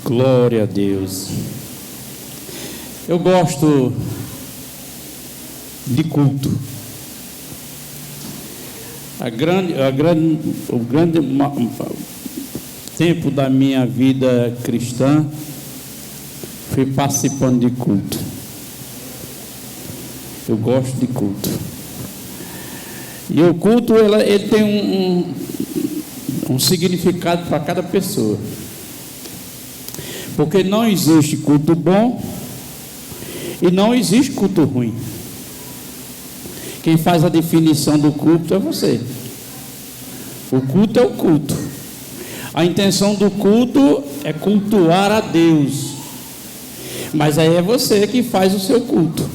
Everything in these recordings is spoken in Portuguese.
Glória a Deus. Eu gosto de culto. O grande tempo da minha vida cristã foi participando de culto. Eu gosto de culto. E o culto ele tem um significado para cada pessoa. Porque não existe culto bom e não existe culto ruim. Quem faz a definição do culto é você. O culto é o culto. A intenção do culto é cultuar a Deus. Mas aí é você que faz o seu culto.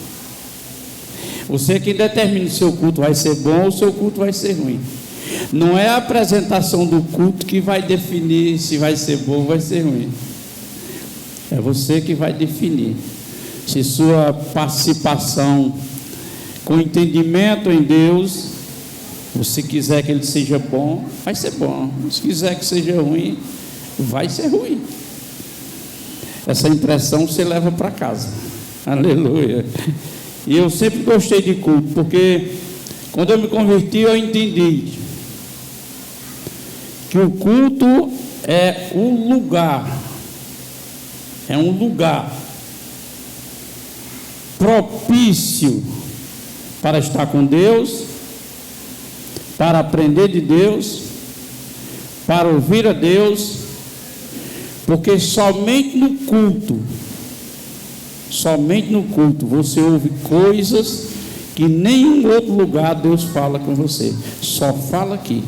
Você que determina se o seu culto vai ser bom ou se o seu culto vai ser ruim. Não é a apresentação do culto que vai definir se vai ser bom ou vai ser ruim. É você que vai definir se sua participação com entendimento em Deus, se quiser que ele seja bom, vai ser bom. Se quiser que seja ruim, vai ser ruim. Essa impressão você leva para casa. Aleluia. E eu sempre gostei de culto, porque quando eu me converti, eu entendi que o culto é um lugar propício para estar com Deus, para aprender de Deus, para ouvir a Deus, porque somente no culto você ouve coisas que nenhum outro lugar Deus fala com você, só fala aqui.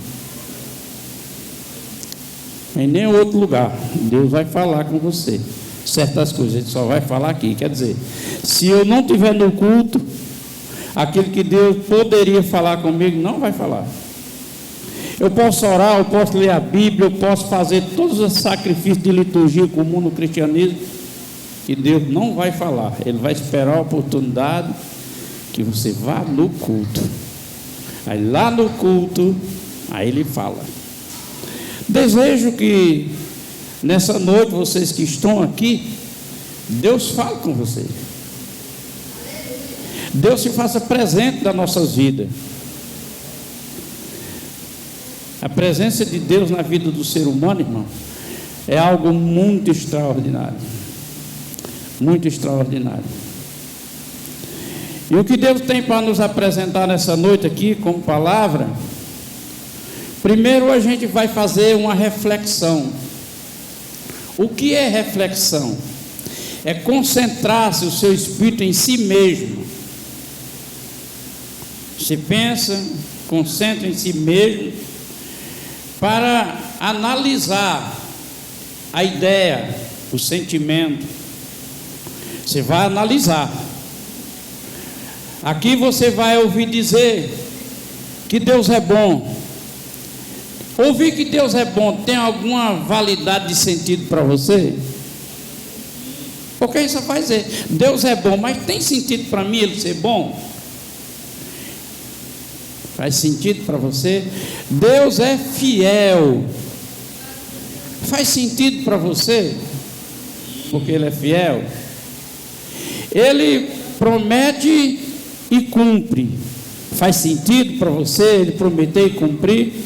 Em nenhum outro lugar Deus vai falar com você certas coisas, Ele só vai falar aqui. Quer dizer, se eu não estiver no culto, aquilo que Deus poderia falar comigo não vai falar. Eu posso orar, eu posso ler a Bíblia, eu posso fazer todos os sacrifícios de liturgia comum no cristianismo, e Deus não vai falar. Ele vai esperar a oportunidade que você vá no culto. Aí lá no culto, aí Ele fala. Desejo que nessa noite, vocês que estão aqui, Deus fale com vocês. Deus se faça presente nas nossas vidas. A presença de Deus na vida do ser humano, irmão, é algo muito extraordinário. Muito extraordinário. E o que Deus tem para nos apresentar nessa noite aqui, como palavra, primeiro a gente vai fazer uma reflexão. O que é reflexão? É concentrar-se o seu espírito em si mesmo. Você pensa, concentra em si mesmo, para analisar a ideia, o sentimento. Você vai analisar. Aqui você vai ouvir dizer que Deus é bom. Ouvir que Deus é bom tem alguma validade de sentido para você? Porque isso vai dizer, Deus é bom, mas tem sentido para mim Ele ser bom? Faz sentido para você? Deus é fiel. Faz sentido para você? Porque Ele é fiel. Ele promete e cumpre. Faz sentido para você Ele prometer e cumprir?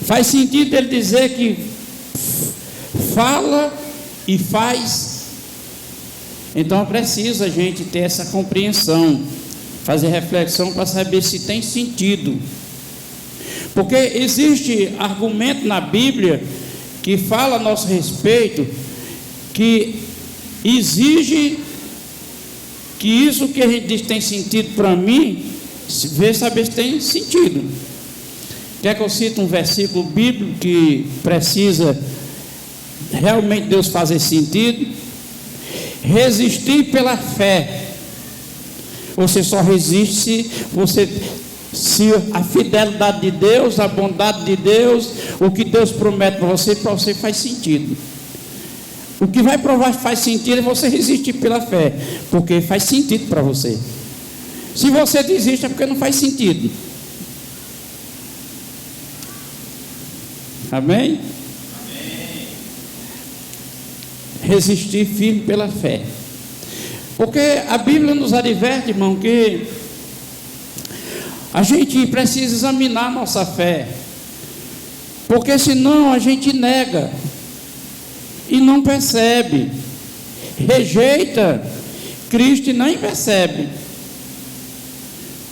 Faz sentido Ele dizer que fala e faz? Então é preciso a gente ter essa compreensão, fazer reflexão para saber se tem sentido. Porque existe argumento na Bíblia que fala a nosso respeito, que exige que isso que a gente diz tem sentido para mim, ver saber se tem sentido. Quer que eu cite um versículo bíblico que precisa realmente Deus fazer sentido? Resistir pela fé. Você só resiste se a fidelidade de Deus, a bondade de Deus, o que Deus promete para você faz sentido. O que vai provar que faz sentido é você resistir pela fé, porque faz sentido para você. Se você desiste é porque não faz sentido. Amém? resistir firme pela fé. Porque a Bíblia nos adverte, irmão, que a gente precisa examinar a nossa fé, porque senão a gente nega e não percebe, rejeita Cristo e nem percebe.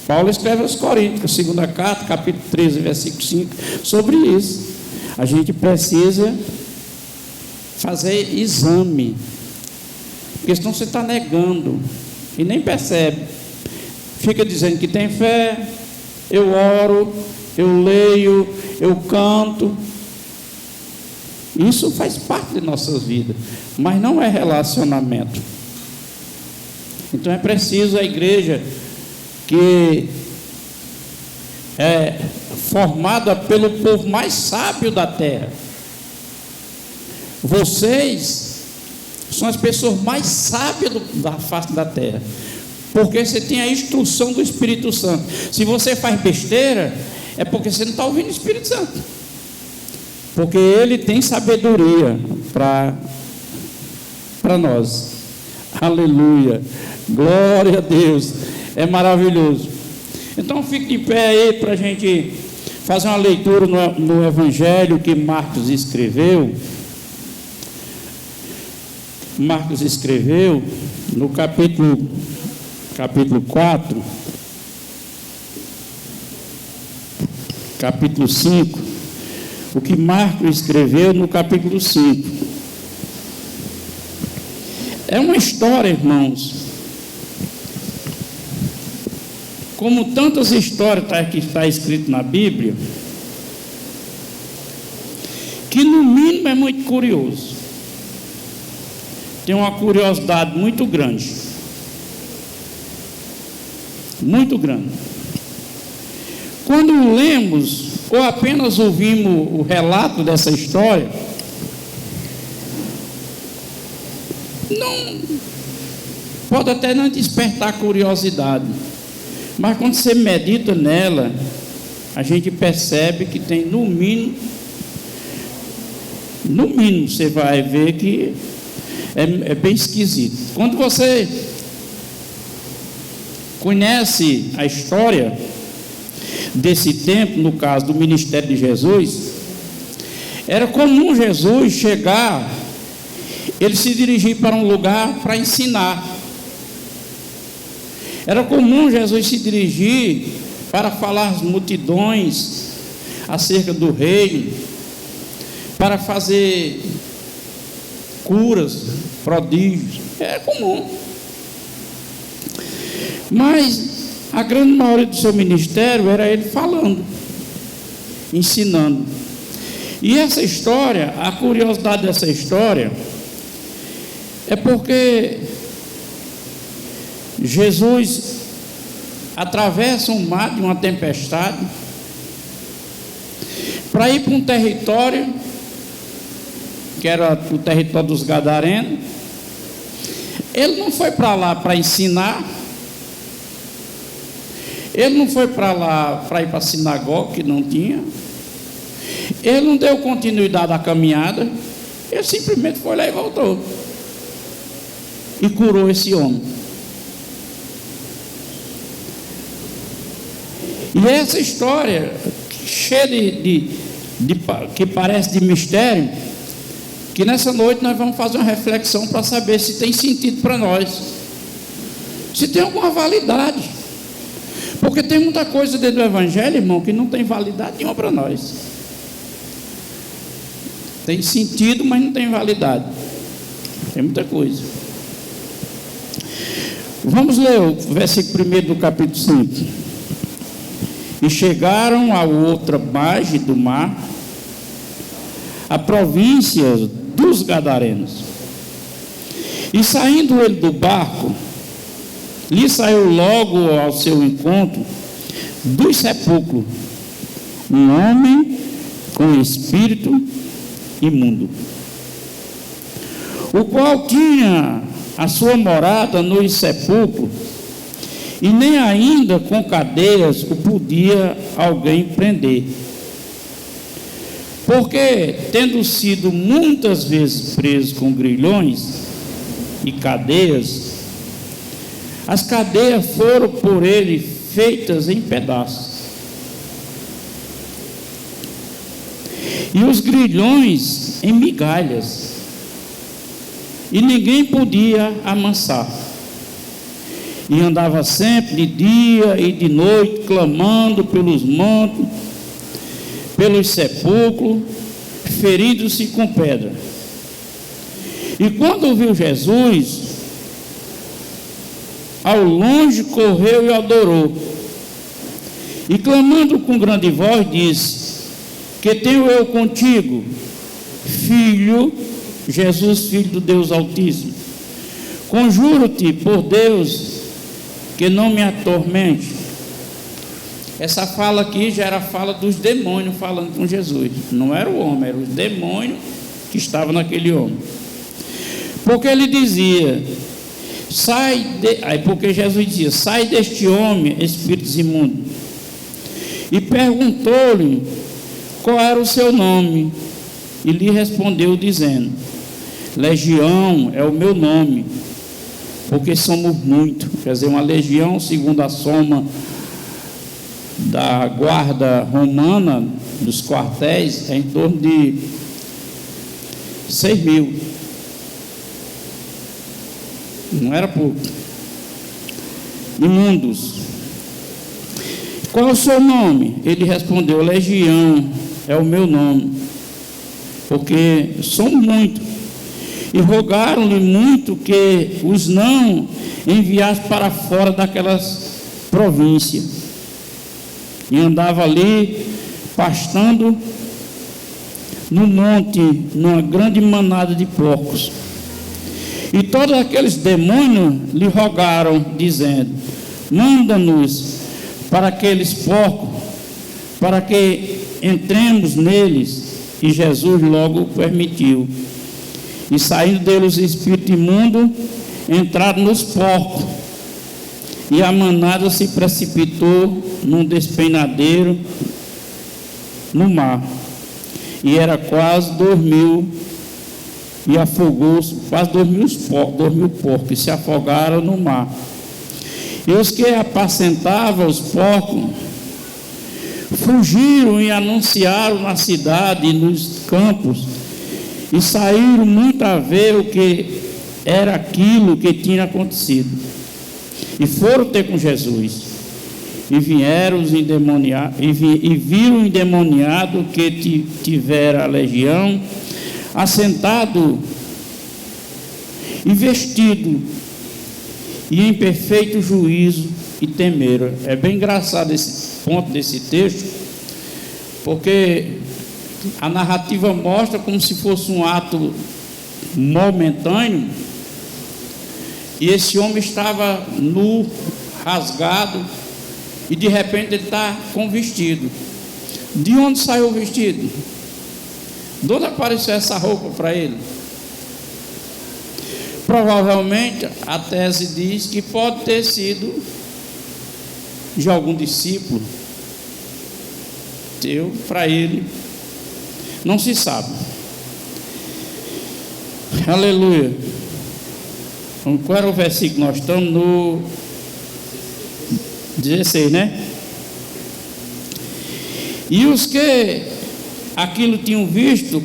Paulo escreve aos Coríntios, segunda carta, capítulo 13, versículo 5, sobre isso. A gente precisa fazer exame, porque senão você está negando e nem percebe. Fica dizendo que tem fé, eu oro, eu leio, eu canto. Isso faz parte de nossas vidas, mas não é relacionamento. Então é preciso a igreja que é formada pelo povo mais sábio da terra. Vocês são as pessoas mais sábias da face da terra, porque você tem a instrução do Espírito Santo. Se você faz besteira, é porque você não está ouvindo o Espírito Santo, porque ele tem sabedoria para nós. Aleluia, glória a Deus, é maravilhoso. Então fique de pé aí para a gente fazer uma leitura no Evangelho que Marcos escreveu. Marcos escreveu no capítulo 4, capítulo 5, o que Marcos escreveu no capítulo 5. É uma história, irmãos, como tantas histórias que está escrito na Bíblia, que no mínimo é muito curioso. Tem uma curiosidade muito grande. Muito grande. Quando lemos ou apenas ouvimos o relato dessa história, não pode até não despertar curiosidade, mas quando você medita nela, a gente percebe que tem no mínimo você vai ver que é bem esquisito. Quando você conhece a história desse tempo, no caso do ministério de Jesus, era comum Jesus chegar, ele se dirigir para um lugar para ensinar. Era comum Jesus se dirigir para falar às multidões acerca do reino, para fazer curas, prodígios. Era comum. Mas a grande maioria do seu ministério era ele falando, ensinando. E essa história, a curiosidade dessa história é porque Jesus atravessa um mar de uma tempestade para ir para um território que era o território dos Gadarenos. Ele não foi para lá para ensinar, ele não foi para lá para ir para a sinagoga, que não tinha, ele não deu continuidade à caminhada, ele simplesmente foi lá e voltou e curou esse homem. E essa história cheia que parece de mistério, que nessa noite nós vamos fazer uma reflexão para saber se tem sentido para nós, se tem alguma validade, porque tem muita coisa dentro do Evangelho, irmão, que não tem validade nenhuma para nós. Tem sentido, mas não tem validade. Tem muita coisa. Vamos ler o versículo 1 do capítulo 5. E chegaram à outra margem do mar, a província dos Gadarenos. E saindo ele do barco, lhe saiu logo ao seu encontro dos sepulcros um homem com espírito imundo, o qual tinha a sua morada nos sepulcros, e nem ainda com cadeias o podia alguém prender, Porque, tendo sido muitas vezes preso com grilhões e cadeias, as cadeias foram por ele feitas em pedaços, e os grilhões em migalhas, e ninguém podia amansar. E andava sempre de dia e de noite, clamando pelos montes, pelos sepulcros, ferindo-se com pedra. E quando viu Jesus, ao longe correu e adorou. E clamando com grande voz, disse: que tenho eu contigo, filho, Jesus, filho do Deus Altíssimo? Conjuro-te por Deus que não me atormente. Essa fala aqui já era a fala dos demônios falando com Jesus. Não era o homem, eram os demônios que estavam naquele homem. Porque ele dizia, porque Jesus dizia: sai deste homem, espíritos imundos. E perguntou-lhe qual era o seu nome. E lhe respondeu dizendo: Legião é o meu nome, porque somos muito. Quer dizer, uma legião, segundo a soma da guarda romana, dos quartéis, é em torno de 6.000. Não era pouco. Imundos. Qual é o seu nome? Ele respondeu: Legião é o meu nome, porque somos muito. E rogaram-lhe muito que os não enviasse para fora daquelas províncias. E andava ali pastando no monte, numa grande manada de porcos. E todos aqueles demônios lhe rogaram, dizendo: manda-nos para aqueles porcos, para que entremos neles. E Jesus logo permitiu. E saindo deles os espíritos imundos, entraram nos porcos, e a manada se precipitou num despenadeiro no mar, e era quase 2.000, e afogou-se, quase 2.000 porcos, e se afogaram no mar. E os que apacentavam os porcos fugiram e anunciaram na cidade e nos campos, e saíram muito a ver o que era aquilo que tinha acontecido. E foram ter com Jesus. E vieram os endemoniados, e viram o endemoniado que tivera a legião, assentado e vestido, e em perfeito juízo, e temeram. É bem engraçado esse ponto desse texto, porque a narrativa mostra como se fosse um ato momentâneo, e esse homem estava nu, rasgado, e de repente ele está com vestido. De onde saiu o vestido? De onde apareceu essa roupa para ele? Provavelmente a tese diz que pode ter sido de algum discípulo, deu para ele, não se sabe. Aleluia. Qual era o versículo? Nós estamos no 16, né? E os que aquilo tinham visto,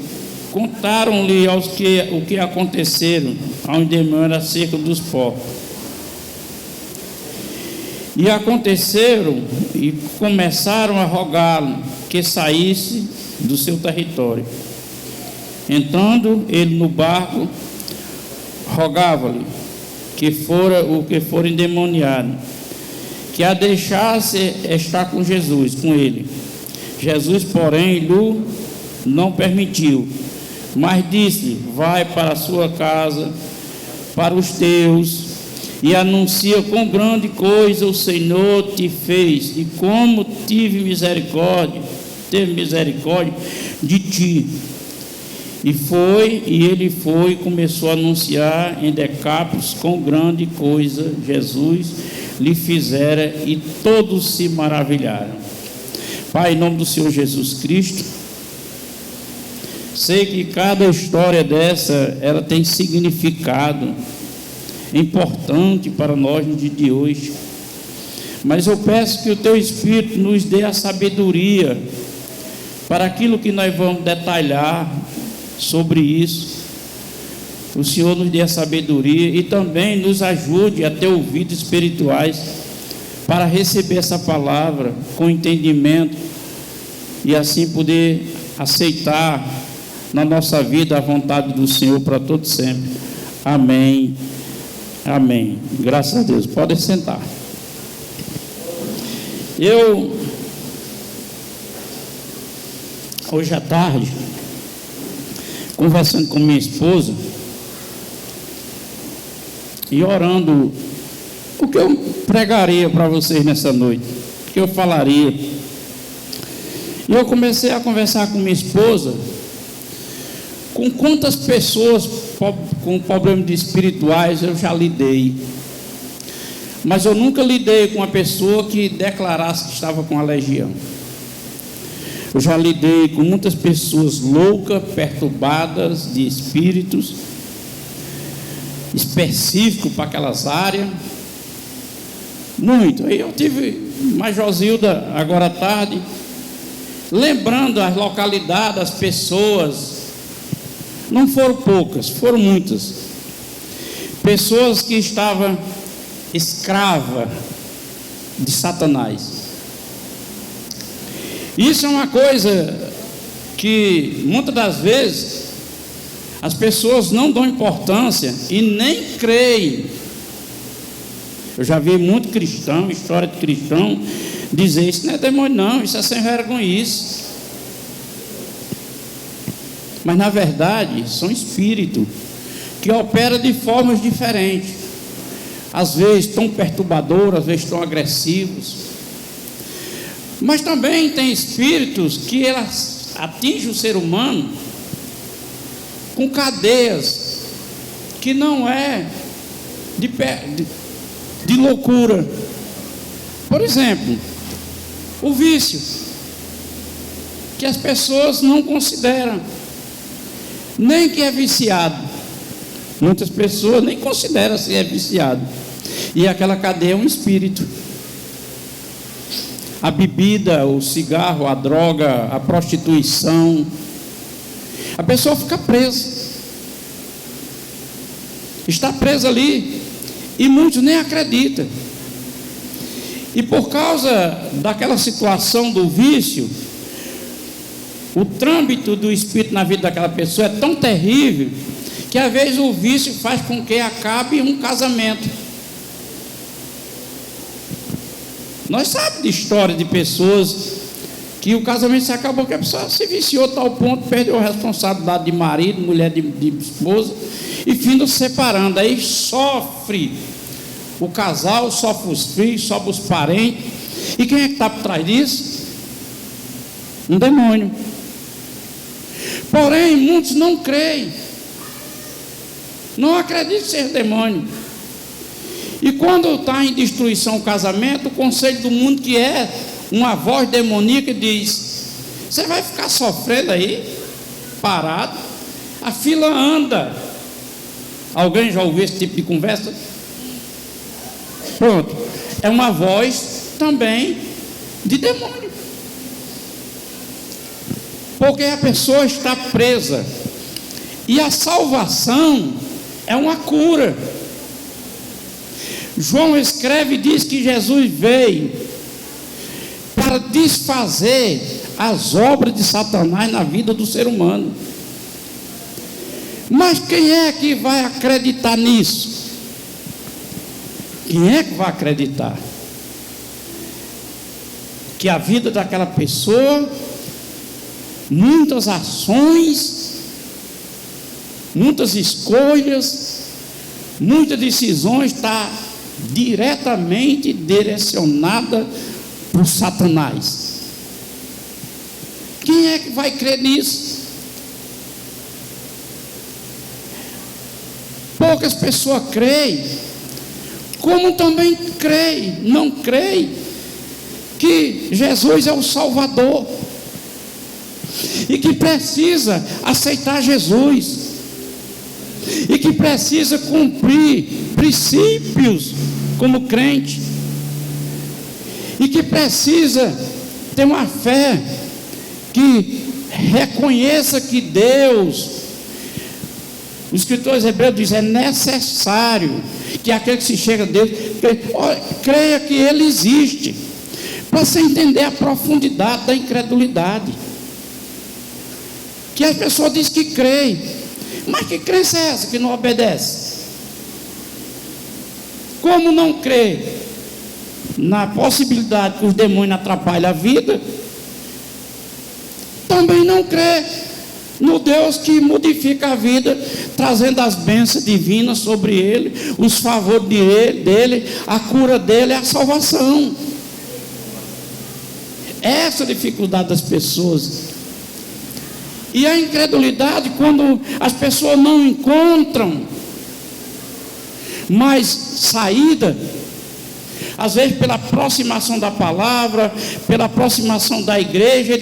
contaram-lhe o que aconteceram ao endemoniado acerca dos porcos. E aconteceram e começaram a rogá-lo que saísse do seu território. Entrando ele no barco, rogava-lhe que fora endemoniado, que a deixasse estar com Jesus, com ele. Jesus, porém, lhe não permitiu, mas disse: vai para a sua casa, para os teus, e anuncia quão grande coisa o Senhor te fez, e como teve misericórdia de ti. E ele foi e começou a anunciar em Decápolis quão grande coisa Jesus lhe fizera, e todos se maravilharam. Pai, em nome do Senhor Jesus Cristo, Sei que cada história dessa, ela tem significado importante para nós no dia de hoje. Mas eu peço que o Teu Espírito nos dê a sabedoria para aquilo que nós vamos detalhar sobre isso. O Senhor nos dê a sabedoria e também nos ajude a ter ouvidos espirituais para receber essa palavra com entendimento e assim poder aceitar na nossa vida a vontade do Senhor para todo sempre. Amém. Amém. Graças a Deus. Podem sentar. Hoje à tarde, conversando com minha esposa e orando, o que eu pregaria para vocês nessa noite, o que eu falaria. E eu comecei a conversar com minha esposa, com quantas pessoas com problemas espirituais eu já lidei, mas eu nunca lidei com uma pessoa que declarasse que estava com a legião. Eu já lidei com muitas pessoas loucas, perturbadas de espíritos específicos para aquelas áreas, muito. Aí eu tive mais Josilda agora à tarde, lembrando as localidades, as pessoas. Não foram poucas, foram muitas. Pessoas que estavam escravas de Satanás. Isso é uma coisa que muitas das vezes as pessoas não dão importância e nem creem. Eu já vi muito cristão, história de cristão, dizer: isso não é demônio não, isso é sem vergonhice. Mas na verdade são espíritos que operam de formas diferentes, às vezes tão perturbadores, às vezes tão agressivos. Mas também tem espíritos que elas atingem o ser humano com cadeias que não é de loucura. Por exemplo, o vício, que as pessoas não consideram nem que é viciado. Muitas pessoas nem consideram se é viciado, e aquela cadeia é um espírito. A bebida, o cigarro, a droga, a prostituição, a pessoa fica presa, está presa ali, e muitos nem acreditam. E por causa daquela situação do vício, o trânsito do espírito na vida daquela pessoa é tão terrível que às vezes o vício faz com que acabe um casamento. Nós sabemos de história de pessoas que o casamento se acabou, que a pessoa se viciou a tal ponto, perdeu a responsabilidade de marido, mulher, de esposa, e findam se separando. Aí sofre o casal, sofre os filhos, sofre os parentes. E quem é que está por trás disso? Um demônio. Porém, muitos não creem, não acreditam ser demônio. E quando está em destruição o casamento, o conselho do mundo, que é uma voz demoníaca, diz: você vai ficar sofrendo aí, parado, a fila anda. Alguém já ouviu esse tipo de conversa? Pronto, é uma voz também de demônio, porque a pessoa está presa, e a salvação é uma cura. João escreve e diz que Jesus veio para desfazer as obras de Satanás na vida do ser humano. Mas quem é que vai acreditar nisso? Quem é que vai acreditar que a vida daquela pessoa, muitas ações, muitas escolhas, muitas decisões está diretamente direcionada por Satanás? Quem é que vai crer nisso? Poucas pessoas creem, como também não creem que Jesus é o Salvador. e que precisa aceitar Jesus, e que precisa cumprir princípios como crente, e que precisa ter uma fé que reconheça que Deus, o escritor hebreu diz, é necessário que aquele que se chega a Deus creia que Ele existe, para você entender a profundidade da incredulidade. Que as pessoas dizem que creem, mas que crença é essa que não obedece? Como não crê na possibilidade que os demônios atrapalhem a vida, também não crê no Deus que modifica a vida, trazendo as bênçãos divinas sobre ele, os favores dele, a cura dele, a salvação. Essa é a dificuldade das pessoas. E a incredulidade, quando as pessoas não encontram mais saída, às vezes pela aproximação da palavra, pela aproximação da igreja,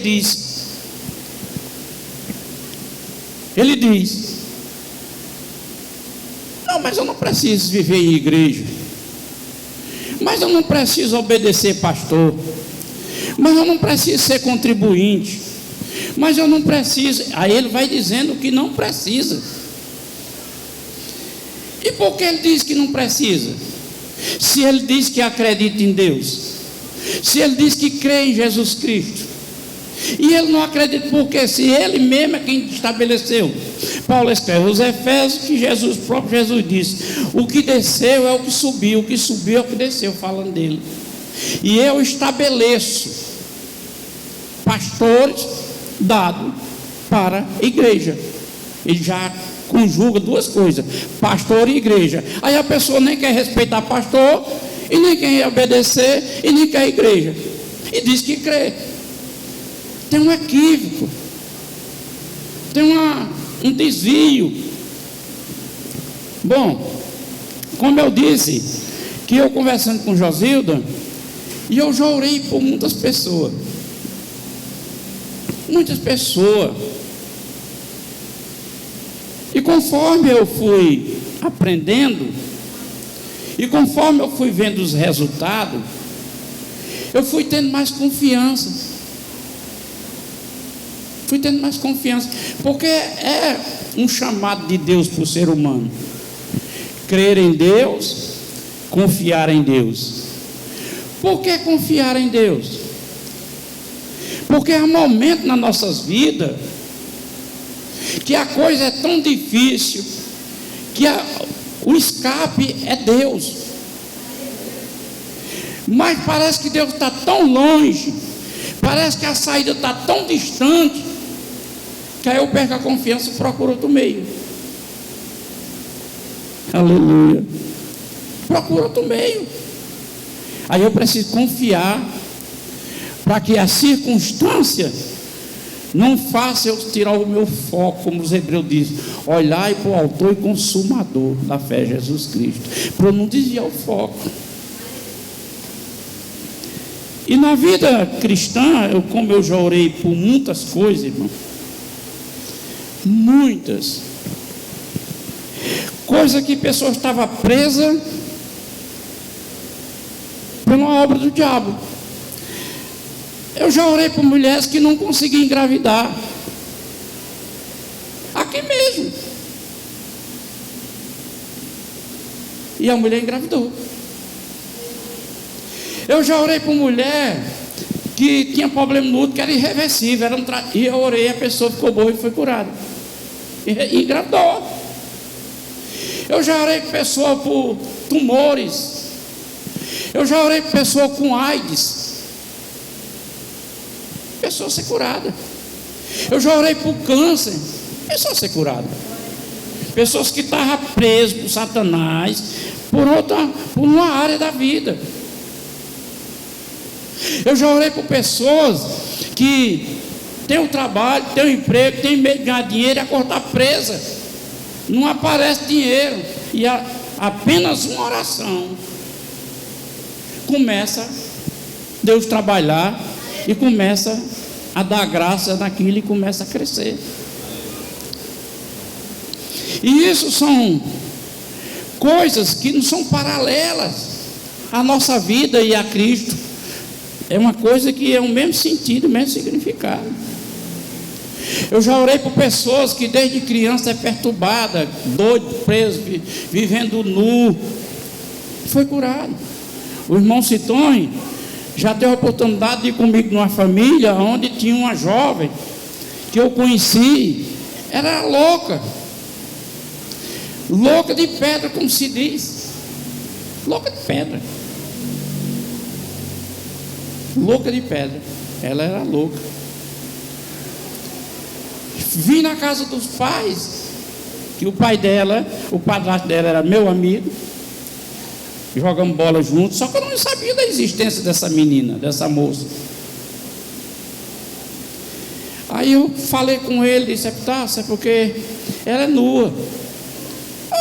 ele diz, não, mas eu não preciso viver em igreja, mas eu não preciso obedecer pastor, mas eu não preciso ser contribuinte, mas eu não preciso. Aí ele vai dizendo que não precisa. E por que ele diz que não precisa? Se ele diz que acredita em Deus, se ele diz que crê em Jesus Cristo, e ele não acredita porque se ele mesmo é quem estabeleceu. Paulo escreve aos Efésios que o próprio Jesus disse, o que desceu é o que subiu é o que desceu, falando dele. E eu estabeleço pastores dados para a igreja. Ele já conjuga duas coisas, pastor e igreja. Aí a pessoa nem quer respeitar pastor, e nem quer obedecer, e nem quer a igreja, e diz que crê. Tem um equívoco, tem um desvio. Bom, como eu disse, que eu conversando com Josilda, e eu já orei por muitas pessoas, e conforme eu fui aprendendo, e conforme eu fui vendo os resultados, eu fui tendo mais confiança, porque é um chamado de Deus para o ser humano, crer em Deus, confiar em Deus. Por que confiar em Deus? Porque há momentos nas nossas vidas que a coisa é tão difícil, que o escape é Deus, mas parece que Deus está tão longe, parece que a saída está tão distante, que aí eu perco a confiança e procuro outro meio. Aleluia. Procuro outro meio. Aí eu preciso confiar, para que a circunstância não faça eu tirar o meu foco, como os hebreus dizem, olhai para o autor e consumador da fé, Jesus Cristo, para eu não desviar o foco. E na vida cristã, como eu já orei por muitas coisas, irmão, muitas coisas que pessoas estavam presas por uma obra do diabo. Eu já orei por mulheres que não conseguiam engravidar, aqui mesmo, e a mulher engravidou. Eu já orei por mulher que tinha problema no útero, que era irreversível, e eu orei, a pessoa ficou boa e foi curada, e engravidou. Eu já orei por pessoa por tumores, eu já orei por pessoa com AIDS, pessoa ser curada. Eu já orei por câncer, pessoa ser curada. Pessoas que estavam presas por Satanás, por uma área da vida. Eu já orei por pessoas que têm um trabalho, têm um emprego, têm medo de ganhar dinheiro e acordar presa, não aparece dinheiro, e apenas uma oração começa Deus trabalhar, e começa a dar graça naquilo e começa a crescer. E isso são coisas que não são paralelas à nossa vida e a Cristo. É uma coisa que é o mesmo sentido, o mesmo significado. Eu já orei por pessoas que desde criança é perturbada, doido, preso, vivendo nu, foi curado. O irmão Citões já teve a oportunidade de ir comigo numa família onde tinha uma jovem que eu conheci, era louca de pedra, como se diz, louca de pedra, ela era louca. Vim na casa dos pais, que o pai dela, o padrasto dela era meu amigo, jogamos bola juntos, só que eu não sabia da existência dessa menina, dessa moça. Aí eu falei com ele, disse: é porque ela é nua.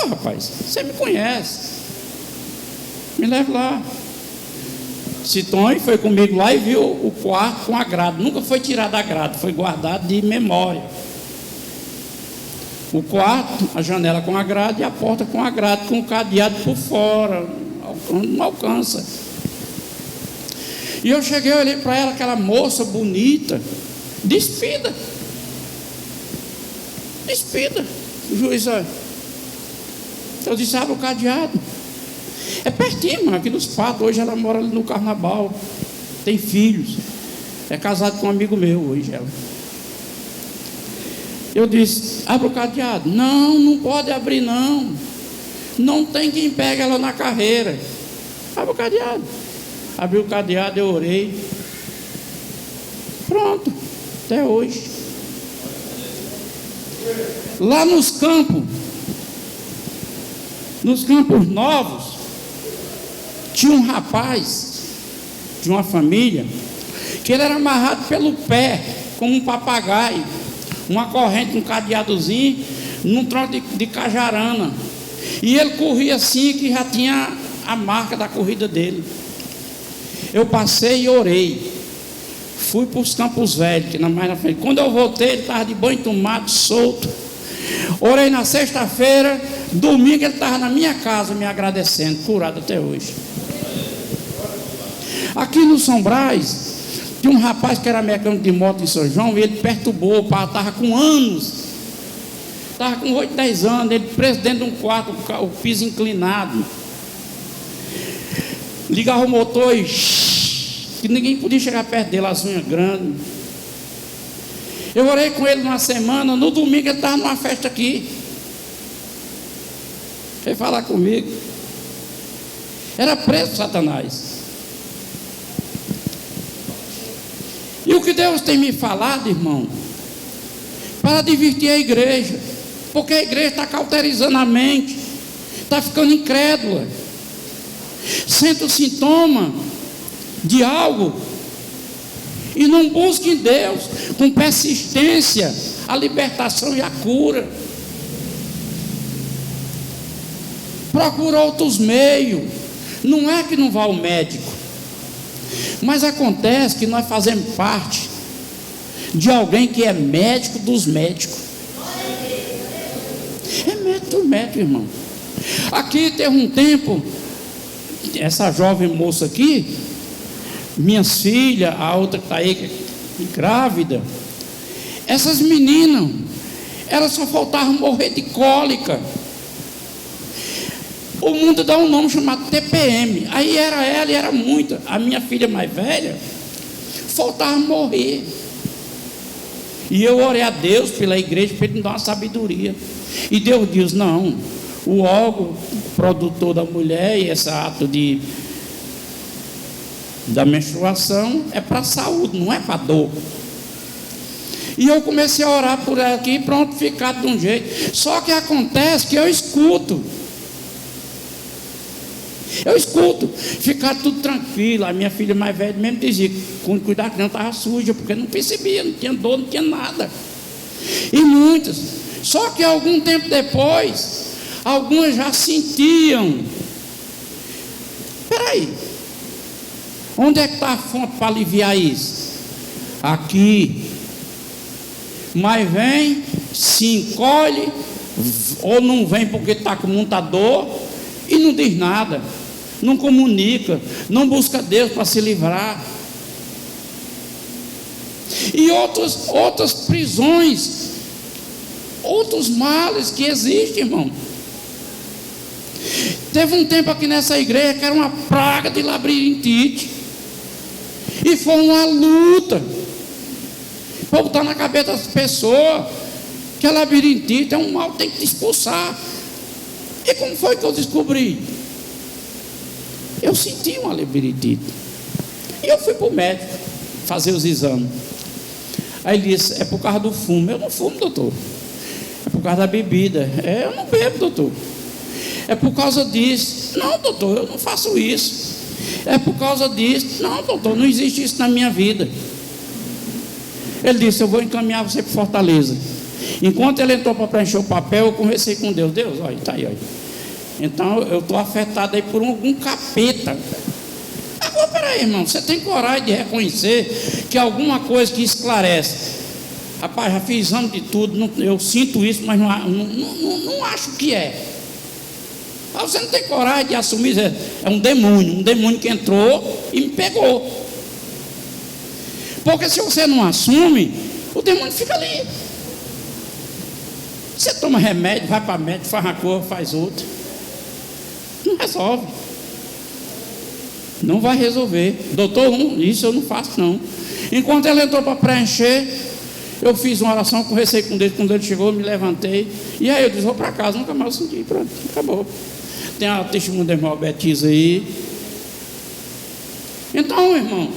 Rapaz, você me conhece, me leva lá. Citões foi comigo lá e viu o quarto com a grade, nunca foi tirado da grade, foi guardado de memória. O quarto, a janela com a grade e a porta com a grade, com o cadeado por fora, não alcança. E eu cheguei, olhei para ela, aquela moça bonita, despida. O juiz, olha, eu disse: abre o cadeado. É pertinho, mano, aqui dos Patos. Hoje ela mora ali no Carnaval, tem filhos, é casado com um amigo meu hoje ela. Eu disse: abre o cadeado. Não pode abrir, não tem quem pegue ela na carreira. Abre o cadeado. Abri o cadeado, eu orei, pronto, até hoje. Lá nos campos novos, tinha um rapaz de uma família que ele era amarrado pelo pé como um papagaio, uma corrente, um cadeadozinho, num tronco de cajarana, e ele corria assim, que já tinha a marca da corrida dele. Eu passei e orei, fui para os Campos Velhos, que mais na frente. Quando eu voltei, ele estava de banho tomado, solto. Orei na sexta-feira, domingo ele estava na minha casa me agradecendo, curado até hoje. Aqui no São Brás, tinha um rapaz que era mecânico de moto em São João, e ele perturbou, estava com anos, estava com 8, 10 anos, ele preso dentro de um quarto, o piso inclinado, ligava o motor e que ninguém podia chegar perto dele, as unhas grandes. Eu orei com ele numa semana, no domingo ele estava numa festa aqui, veio falar comigo, era preso Satanás. E o que Deus tem me falado, irmão, para divertir a igreja, porque a igreja está cauterizando a mente, está ficando incrédula, sente o sintoma de algo e não busca em Deus com persistência a libertação e a cura. Procura outros meios. Não é que não vá ao médico, mas acontece que nós fazemos parte de alguém que é médico dos médicos. É médico dos médicos, irmão. Aqui teve um tempo, essa jovem moça aqui, minhas filhas, a outra que está aí grávida, essas meninas, elas só faltavam morrer de cólica. O mundo dá um nome chamado TPM. Aí era ela e era muita. A minha filha mais velha faltava morrer. E eu orei a Deus pela igreja para ele me dar uma sabedoria. E Deus diz: não, o órgão produtor da mulher e esse ato da menstruação é para a saúde, não é para dor. E eu comecei a orar por ela aqui, pronto, ficar de um jeito. Só que acontece que eu escuto, ficar tudo tranquilo. A minha filha mais velha mesmo dizia: cuidar que não estava suja, porque não percebia, não tinha dor, não tinha nada. E muitas, só que algum tempo depois, algumas já sentiam. Espera aí, onde é que está a fonte para aliviar isso? aqui. Mas vem, se encolhe, ou não vem porque está com muita dor, e não diz nada, não comunica, não busca Deus para se livrar. E outras prisões, outros males que existem, irmão. Teve um tempo aqui nessa igreja que era uma praga de labirintite, e foi uma luta para botar na cabeça das pessoas que a labirintite é um mal, tem que expulsar. E como foi que eu descobri? Eu senti uma labirintite, e eu fui para o médico fazer os exames. Aí ele disse: é por causa do fumo. Eu não fumo, doutor. É por causa da bebida. Eu não bebo, doutor. É por causa disso. Não, doutor, eu não faço isso. É por causa disso. Não, doutor, não existe isso na minha vida. Ele disse: eu vou encaminhar você para Fortaleza. Enquanto ele entrou para preencher o papel, eu conversei com Deus. Deus, olha, está aí, olha. Então eu estou afetado aí por algum capeta. Agora, peraí, irmão, você tem coragem de reconhecer que alguma coisa que esclarece? Rapaz, já fiz exame de tudo, eu sinto isso, mas não acho que é. Aí você não tem coragem de assumir, é um demônio que entrou e me pegou. Porque se você não assume, o demônio fica ali. Você toma remédio, vai para médico, faz uma coisa, faz outra, não resolve. Não vai resolver. Doutor, isso eu não faço não. Enquanto ele entrou para preencher, eu fiz uma oração, conversei com Deus. Quando ele chegou, eu me levantei. E aí eu disse: vou para casa, nunca mais senti. Pronto, acabou. Tem a testemunha da irmã Betisa aí. Então, irmão,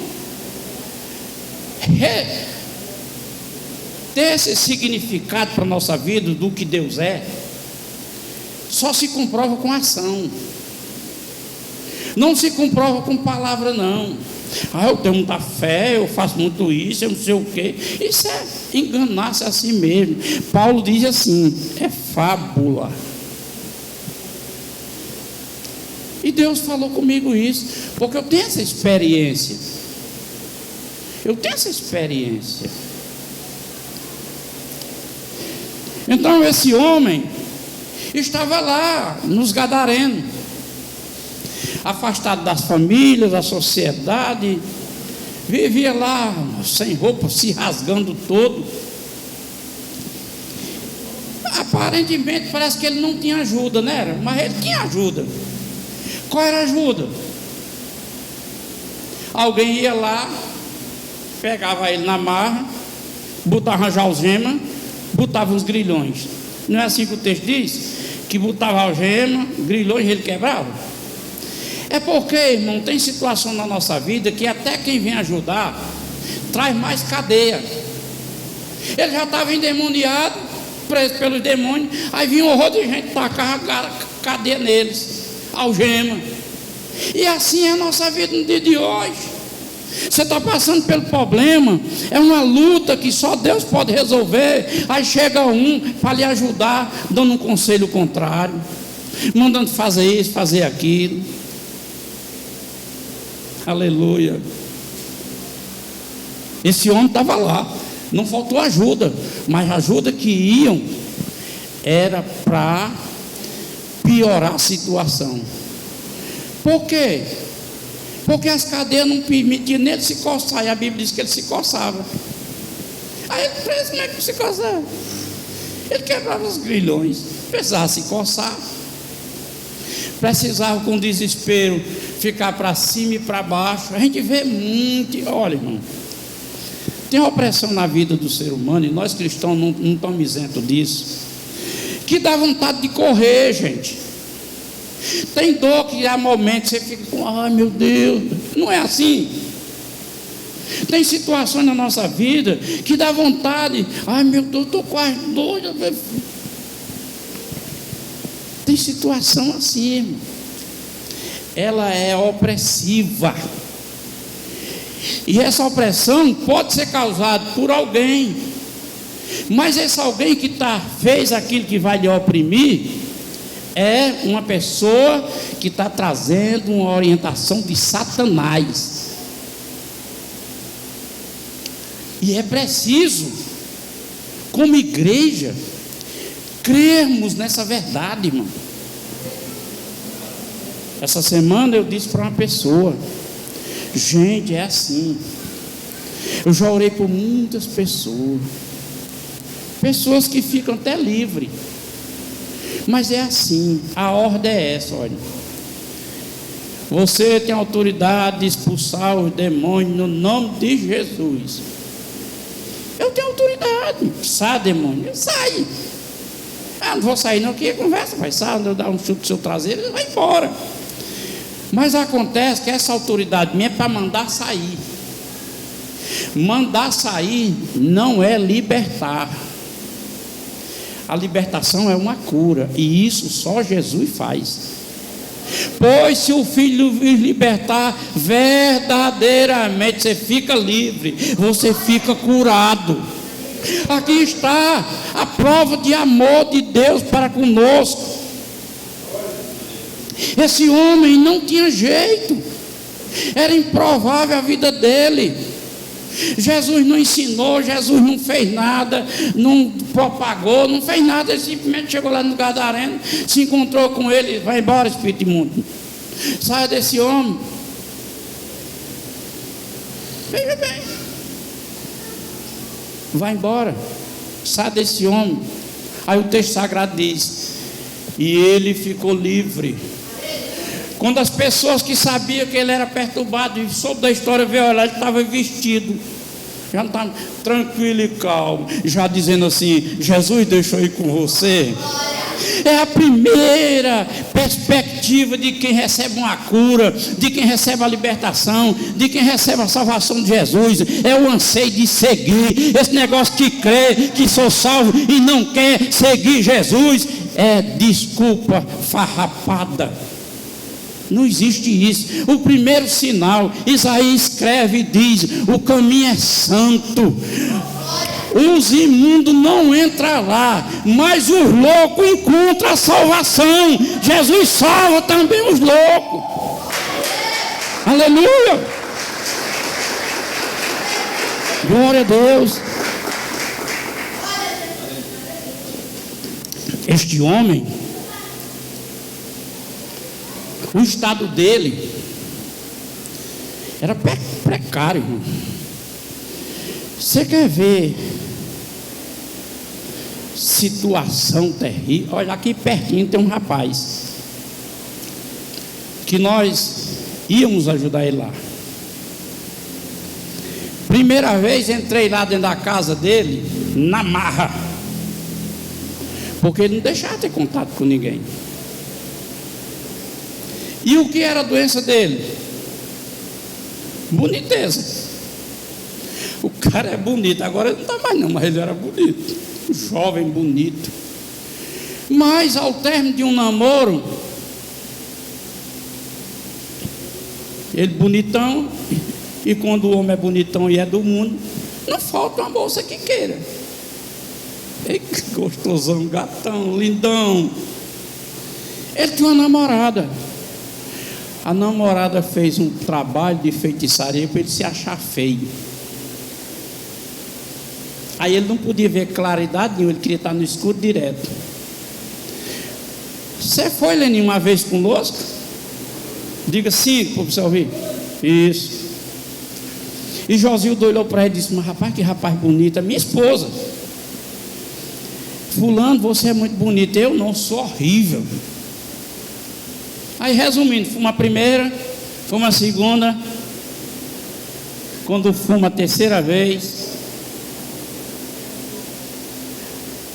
ter esse significado para a nossa vida do que Deus é, só se comprova com ação. Não se comprova com palavra, não. Eu tenho muita fé, eu faço muito isso, eu não sei o quê. Isso é enganar-se a si mesmo. Paulo diz assim: é fábula. E Deus falou comigo isso, porque eu tenho essa experiência. Então esse homem estava lá nos Gadarenos, afastado das famílias, da sociedade, vivia lá sem roupa, se rasgando todo. Aparentemente parece que ele não tinha ajuda, né? Mas ele tinha ajuda. Qual era a ajuda? Alguém ia lá, pegava ele na marra, botava uma algema, botava uns grilhões. Não é assim que o texto diz? Que botava algema, grilhões, ele quebrava. É porque, irmão, tem situação na nossa vida que até quem vem ajudar traz mais cadeia. Ele já estava endemoniado, preso pelos demônios. Aí vinha um horror de gente tacar cadeia neles, algema. E assim é a nossa vida no dia de hoje. Você está passando pelo problema, é uma luta que só Deus pode resolver. Aí chega um para lhe ajudar, dando um conselho contrário, mandando fazer isso, fazer aquilo. Aleluia. Esse homem estava lá, não faltou ajuda, mas a ajuda que iam era para piorar a situação. Por quê? Porque as cadeias não permitiam nem ele se coçar, e a Bíblia diz que ele se coçava. Aí ele preso, como é que se coçava? Ele quebrava os grilhões, precisava se coçar, precisava com desespero ficar para cima e para baixo. A gente vê muito, olha, irmão, tem opressão na vida do ser humano, e nós cristãos não estamos isentos disso, que dá vontade de correr, gente. Tem dor que há momentos que você fica com, ai meu Deus, não é assim? Tem situações na nossa vida que dá vontade, ai meu Deus, estou quase doida. Tem situação assim, irmão. Ela é opressiva. E essa opressão pode ser causada por alguém, mas esse alguém que fez aquilo que vai lhe oprimir é uma pessoa que está trazendo uma orientação de Satanás. E é preciso, como igreja, crermos nessa verdade, irmão. Essa semana eu disse para uma pessoa: gente, é assim. Eu já orei por muitas pessoas que ficam até livres, mas é assim, a ordem é essa, olha. Você tem autoridade de expulsar os demônios no nome de Jesus. Eu tenho autoridade. Sai, demônio, sai. Não vou sair não, que conversa, vai sair, eu dar um chute no seu traseiro, ele vai embora. Mas acontece que essa autoridade minha é para mandar sair. Mandar sair não é libertar. A libertação é uma cura, e isso só Jesus faz. Pois se o Filho vir libertar, verdadeiramente você fica livre, você fica curado. Aqui está a prova de amor de Deus para conosco. Esse homem não tinha jeito, era improvável a vida dele. Jesus não ensinou, Jesus não fez nada, não propagou, não fez nada. Ele simplesmente chegou lá no Gadareno, se encontrou com ele: vai embora, espírito imundo, saia desse homem. Veja bem, vai embora, saia desse homem. Aí o texto sagrado diz: e ele ficou livre. Quando as pessoas que sabiam que ele era perturbado e soube da história, veio olhar, ele estava vestido, já não estava tranquilo e calmo, já dizendo assim: Jesus deixou ir com você. É a primeira perspectiva de quem recebe uma cura, de quem recebe a libertação, de quem recebe a salvação de Jesus. É o anseio de seguir. Esse negócio que crê que sou salvo e não quer seguir Jesus é desculpa farrapada. Não existe isso. O primeiro sinal, Isaías escreve e diz: o caminho é santo, os imundos não entram lá, mas os loucos encontram a salvação. Jesus salva também os loucos. Aleluia, glória a Deus. Este homem, o estado dele era precário, irmão. Você quer ver situação terrível? Olha, aqui pertinho tem um rapaz que nós íamos ajudar ele lá. Primeira vez entrei lá dentro da casa dele na marra, porque ele não deixava ter contato com ninguém. E o que era a doença dele? Boniteza. O cara é bonito, agora ele não está mais não, mas ele era bonito, jovem, bonito. Mas ao término de um namoro, ele bonitão, e quando o homem é bonitão e é do mundo, não falta uma moça que queira. Ei, que gostosão, gatão, lindão. Ele tinha uma namorada. A namorada fez um trabalho de feitiçaria para ele se achar feio. Aí ele não podia ver claridade nenhuma, ele queria estar no escuro direto. Você foi, Leninho, uma vez conosco? Diga sim, para você ouvir. Isso. E Josildo olhou para ele e disse: mas rapaz, que rapaz bonito, é minha esposa. Fulano, você é muito bonito. Eu não, sou horrível. Aí, resumindo, fuma a primeira, fuma a segunda. Quando fuma a terceira vez,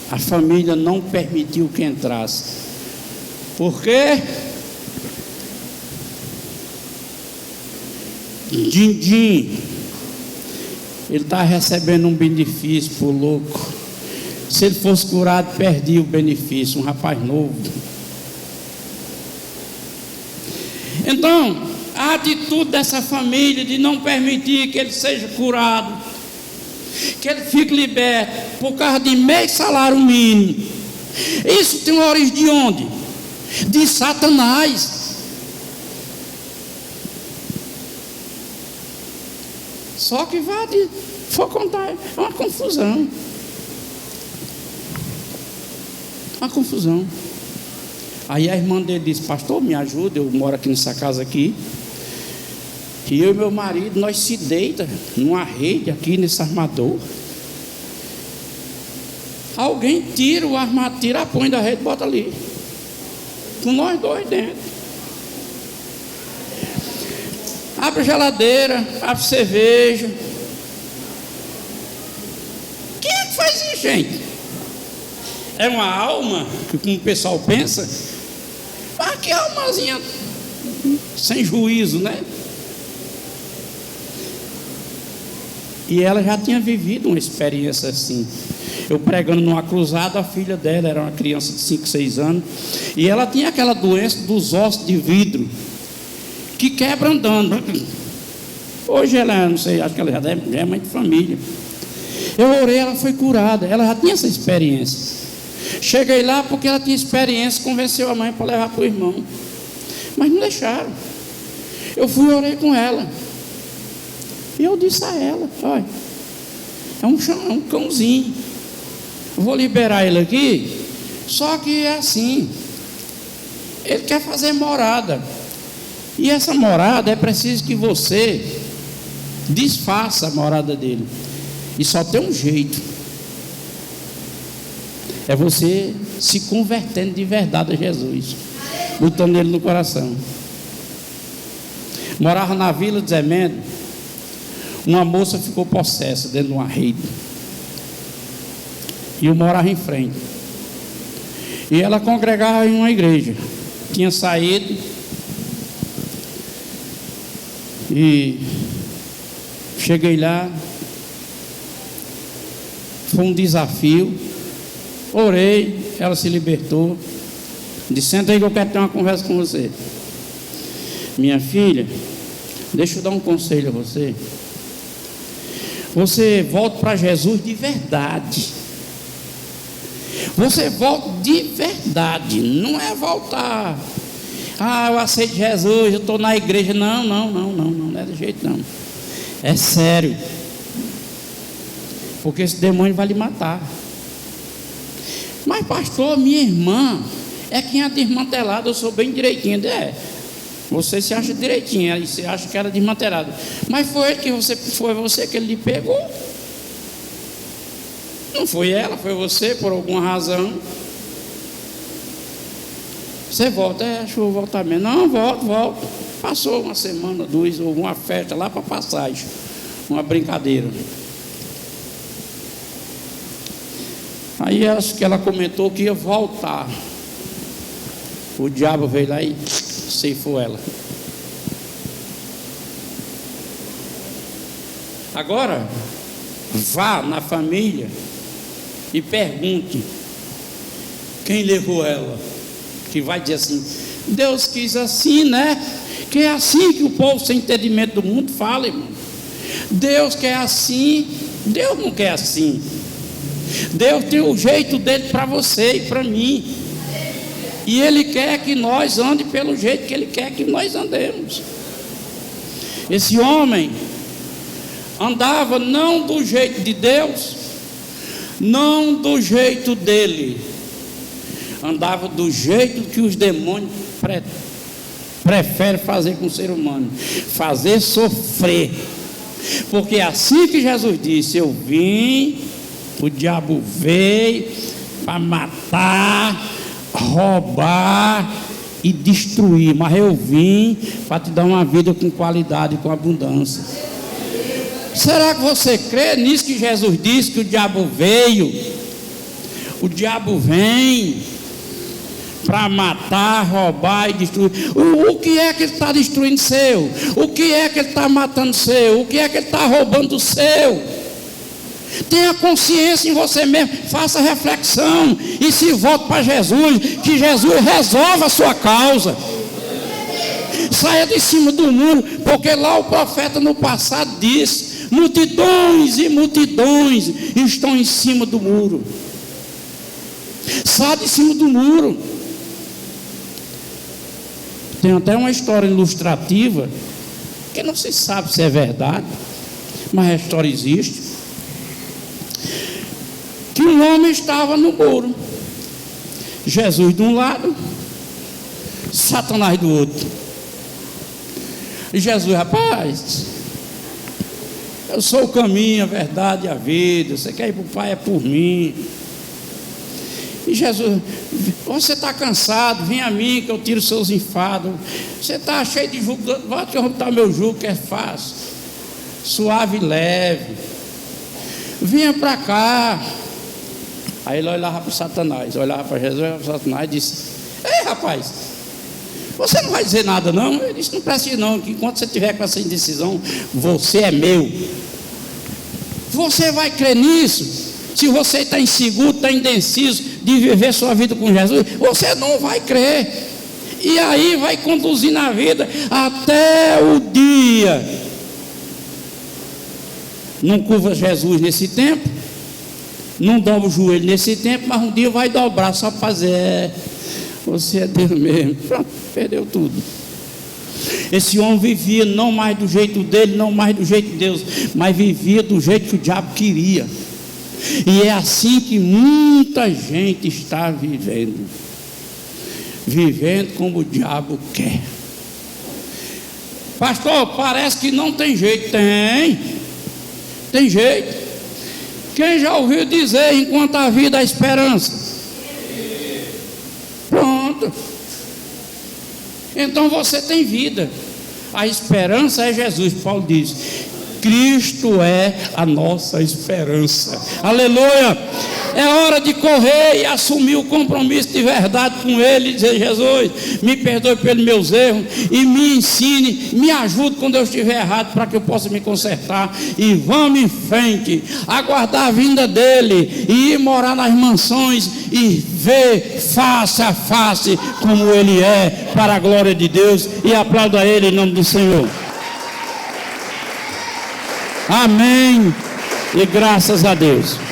a família não permitiu que entrasse. Por quê? Din-din, ele está recebendo um benefício por louco. Se ele fosse curado, perdia o benefício. Um rapaz novo. Então, a atitude dessa família de não permitir que ele seja curado, que ele fique liberto por causa de meio salário mínimo, isso tem uma origem de onde? De Satanás. Só que for contar, é uma confusão. Uma confusão. Aí a irmã dele disse: pastor, me ajuda, eu moro aqui nessa casa aqui. E eu e meu marido, nós se deita numa rede aqui nesse armador. Alguém tira o armador, tira a põe da rede e bota ali. Com nós dois dentro. Abre a geladeira, abre cerveja. Quem é que faz isso, gente? É uma alma, que como o pessoal pensa? Ah, que almazinha sem juízo, né? E ela já tinha vivido uma experiência assim. Eu pregando numa cruzada, a filha dela era uma criança de 5, 6 anos. E ela tinha aquela doença dos ossos de vidro, que quebra andando. Hoje ela, não sei, acho que ela já é mãe de família. Eu orei, ela foi curada. Ela já tinha essa experiência. Cheguei lá porque ela tinha experiência, convenceu a mãe para levar para o irmão. Mas não deixaram. Eu fui e orei com ela. E eu disse a ela: olha, é um cãozinho. Vou liberar ele aqui. Só que é assim, ele quer fazer morada. E essa morada é preciso que você desfaça a morada dele. E só tem um jeito: é você se convertendo de verdade a Jesus, botando ele no coração. Morava na Vila de Zé Mendes. Uma moça ficou possessa dentro de uma rede. E eu morava em frente. E ela congregava em uma igreja. Tinha saído. E cheguei lá. Foi um desafio. Orei, ela se libertou. Disse: senta aí que eu quero ter uma conversa com você. Minha filha, deixa eu dar um conselho a você. Você volta para Jesus de verdade. Você volta de verdade. Não é voltar: ah, eu aceito Jesus, eu estou na igreja. Não é de jeito não. É sério. Porque esse demônio vai lhe matar. Mas pastor, minha irmã é quem é desmantelada, eu sou bem direitinho. Você se acha direitinho, aí você acha que era desmantelado. Mas foi você que ele lhe pegou. Não foi ela, foi você, por alguma razão. Você volta: acho que eu vou voltar mesmo. Não, volto. Passou uma semana, 2, houve uma festa lá para Passagem, uma brincadeira. Aí acho que ela comentou que ia voltar. O diabo veio lá e ceifou ela. Agora, vá na família e pergunte quem levou ela. Que vai dizer assim: Deus quis assim, né? Que é assim que o povo sem entendimento do mundo fala, irmão. Deus quer assim. Deus não quer assim. Deus tem o jeito dele para você e para mim. E Ele quer que nós andemos pelo jeito que Ele quer que nós andemos. Esse homem andava não do jeito de Deus, não do jeito dele, andava do jeito que os demônios preferem fazer com o ser humano, fazer sofrer. Porque assim que Jesus disse: eu vim, o diabo veio para matar, roubar e destruir, mas eu vim para te dar uma vida com qualidade e com abundância. Será que você crê nisso que Jesus disse, que o diabo veio? O diabo vem para matar, roubar e destruir. O que é que ele está destruindo seu? O que é que ele está matando seu? O que é que ele está roubando o seu? Tenha consciência em você mesmo, faça reflexão e se volte para Jesus, que Jesus resolva a sua causa. Saia de cima do muro, porque lá o profeta no passado disse: multidões e multidões estão em cima do muro. Saia de cima do muro. Tem até uma história ilustrativa que não se sabe se é verdade, mas a história existe. Que um homem estava no muro, Jesus de um lado, Satanás do outro. E Jesus, rapaz, eu sou o caminho, a verdade e a vida. Você quer ir para o Pai, é por mim. E Jesus, você está cansado, vem a mim que eu tiro os seus enfados. Você está cheio de jugo, vai derrotar meu jugo que é fácil, suave e leve. Venha para cá. Aí ele olhava para Satanás, olhava para Jesus, olhava para Satanás e disse: ei, rapaz, você não vai dizer nada não? Ele disse: não precisa não, que enquanto você estiver com essa indecisão, você é meu. Você vai crer nisso? Se você está inseguro, está indeciso de viver sua vida com Jesus, você não vai crer. E aí vai conduzir na vida até o dia. Não curva Jesus nesse tempo, não dobra o joelho nesse tempo, mas um dia vai dobrar só para fazer. Você é Deus mesmo. Pronto, perdeu tudo. Esse homem vivia não mais do jeito dele, não mais do jeito de Deus, mas vivia do jeito que o diabo queria. E é assim que muita gente está vivendo como o diabo quer. Pastor, parece que não tem jeito. Tem jeito. Quem já ouviu dizer: enquanto a vida há esperança? Pronto. Então você tem vida. A esperança é Jesus. Paulo diz: Cristo é a nossa esperança. Aleluia. É hora de correr e assumir o compromisso de verdade com Ele e dizer: Jesus, me perdoe pelos meus erros e me ensine, me ajude quando eu estiver errado, para que eu possa me consertar. E vamos em frente, aguardar a vinda dEle e ir morar nas mansões e ver face a face como Ele é, para a glória de Deus. E aplauda Ele em nome do Senhor. Amém. E graças a Deus.